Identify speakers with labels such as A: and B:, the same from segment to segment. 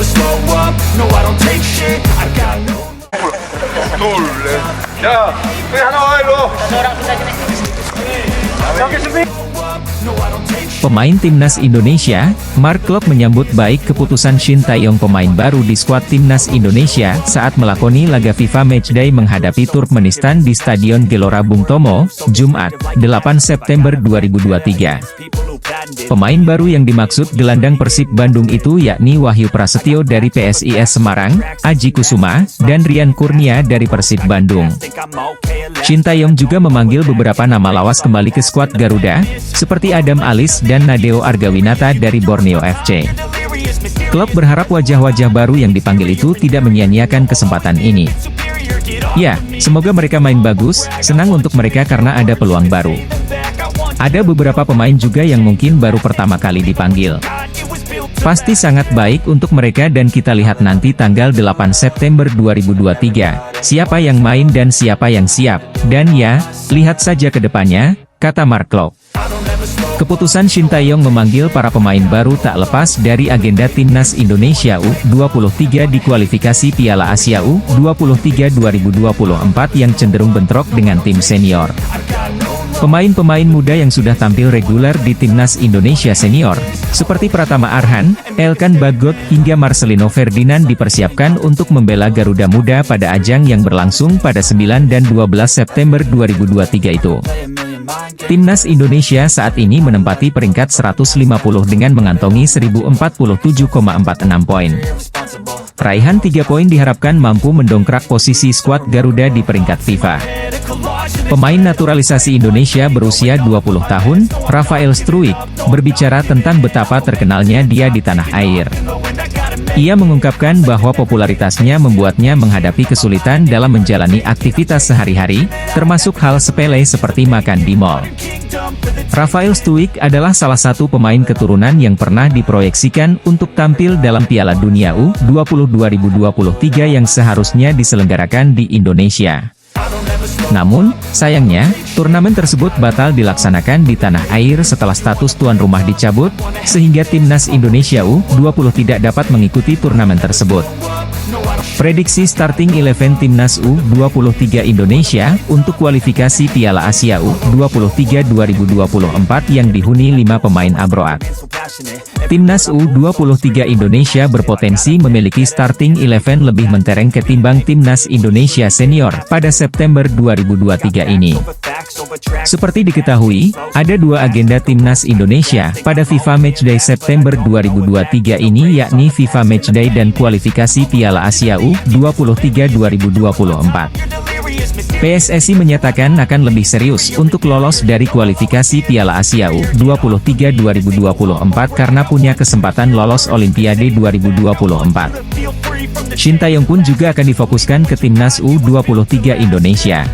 A: never slow up, no I don't take shit, I got no.
B: 놀래. 야, 여기 하나 와 일로. 저기 준비.
C: Pemain timnas Indonesia, Mark Klok menyambut baik keputusan Shin Tae-yong pemain baru di skuad timnas Indonesia saat melakoni laga FIFA Matchday menghadapi Turkmenistan di Stadion Gelora Bung Tomo, Jumat, 8 September 2023. Pemain baru yang dimaksud gelandang Persib Bandung itu yakni Wahyu Prasetyo dari PSIS Semarang, Aji Kusuma, dan Rian Kurnia dari Persib Bandung. Shin Tae-yong juga memanggil beberapa nama lawas kembali ke skuad Garuda, seperti Adam Alis dan Nadeo Argawinata dari Borneo FC. Klub berharap wajah-wajah baru yang dipanggil itu tidak menyia-nyiakan kesempatan ini. Ya, semoga mereka main bagus, senang untuk mereka karena ada peluang baru. Ada beberapa pemain juga yang mungkin baru pertama kali dipanggil. Pasti sangat baik untuk mereka dan kita lihat nanti tanggal 8 September 2023, siapa yang main dan siapa yang siap. Dan ya, lihat saja ke depannya, kata Mark Klok. Keputusan Shin Tae-yong memanggil para pemain baru tak lepas dari agenda Timnas Indonesia U23 di kualifikasi Piala Asia U23 2024 yang cenderung bentrok dengan tim senior. Pemain-pemain muda yang sudah tampil reguler di Timnas Indonesia Senior, seperti Pratama Arhan, Elkan Bagot hingga Marcelino Ferdinand dipersiapkan untuk membela Garuda Muda pada ajang yang berlangsung pada 9 dan 12 September 2023 itu. Timnas Indonesia saat ini menempati peringkat 150 dengan mengantongi 1047,46 poin. Raihan 3 poin diharapkan mampu mendongkrak posisi skuad Garuda di peringkat FIFA. Pemain naturalisasi Indonesia berusia 20 tahun, Rafael Struijk, berbicara tentang betapa terkenalnya dia di tanah air. Ia mengungkapkan bahwa popularitasnya membuatnya menghadapi kesulitan dalam menjalani aktivitas sehari-hari, termasuk hal sepele seperti makan di mal. Rafael Struijk adalah salah satu pemain keturunan yang pernah diproyeksikan untuk tampil dalam Piala Dunia U20 2023 yang seharusnya diselenggarakan di Indonesia. Namun, sayangnya, turnamen tersebut batal dilaksanakan di tanah air setelah status tuan rumah dicabut, sehingga Timnas Indonesia U20 tidak dapat mengikuti turnamen tersebut. Prediksi starting 11 Timnas U23 Indonesia untuk kualifikasi Piala Asia U23 2024 yang dihuni 5 pemain abroad. Timnas U23 Indonesia berpotensi memiliki starting 11 lebih mentereng ketimbang Timnas Indonesia Senior pada September 2023 ini. Seperti diketahui, ada 2 agenda Timnas Indonesia pada FIFA Matchday September 2023 ini yakni FIFA Matchday dan kualifikasi Piala Asia U23 2024. PSSI menyatakan akan lebih serius untuk lolos dari kualifikasi Piala Asia U23 2024 karena punya kesempatan lolos Olimpiade 2024. Shin Tae-yong pun juga akan difokuskan ke Timnas U23 Indonesia.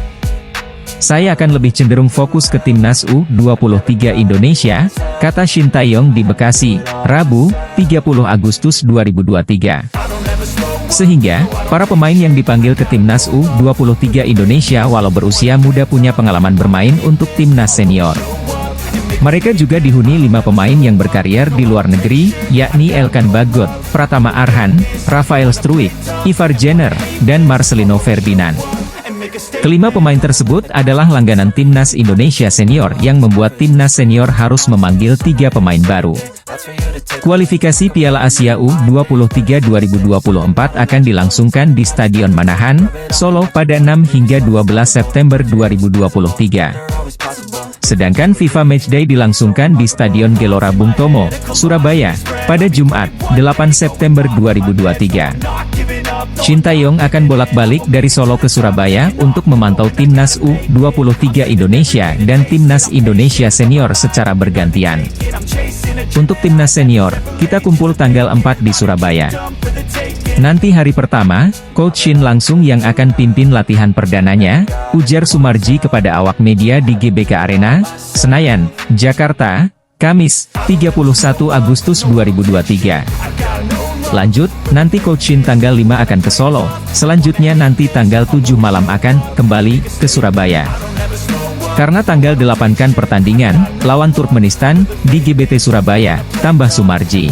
C: Saya akan lebih cenderung fokus ke Timnas U23 Indonesia, kata Shin Tae-yong di Bekasi, Rabu, 30 Agustus 2023. Sehingga, para pemain yang dipanggil ke Timnas U23 Indonesia walau berusia muda punya pengalaman bermain untuk Timnas Senior. Mereka juga dihuni 5 pemain yang berkarier di luar negeri, yakni Elkan Bagot, Pratama Arhan, Rafael Struijk, Ivar Jenner, dan Marcelino Ferdinand. Kelima pemain tersebut adalah langganan Timnas Indonesia Senior yang membuat Timnas Senior harus memanggil 3 pemain baru. Kualifikasi Piala Asia U23 2024 akan dilangsungkan di Stadion Manahan, Solo pada 6 hingga 12 September 2023. Sedangkan FIFA Matchday dilangsungkan di Stadion Gelora Bung Tomo, Surabaya, pada Jumat, 8 September 2023. Shin Tae-yong akan bolak-balik dari Solo ke Surabaya untuk memantau Timnas U23 Indonesia dan Timnas Indonesia Senior secara bergantian. Untuk Timnas Senior, kita kumpul tanggal 4 di Surabaya. Nanti hari pertama, Coach Shin langsung yang akan pimpin latihan perdananya, ujar Sumarji kepada awak media di GBK Arena, Senayan, Jakarta, Kamis, 31 Agustus 2023. Lanjut, nanti Coach Shin tanggal 5 akan ke Solo, selanjutnya nanti tanggal 7 malam akan kembali ke Surabaya. Karena tanggal 8 kan pertandingan lawan Turkmenistan di GBT Surabaya, tambah Sumarji.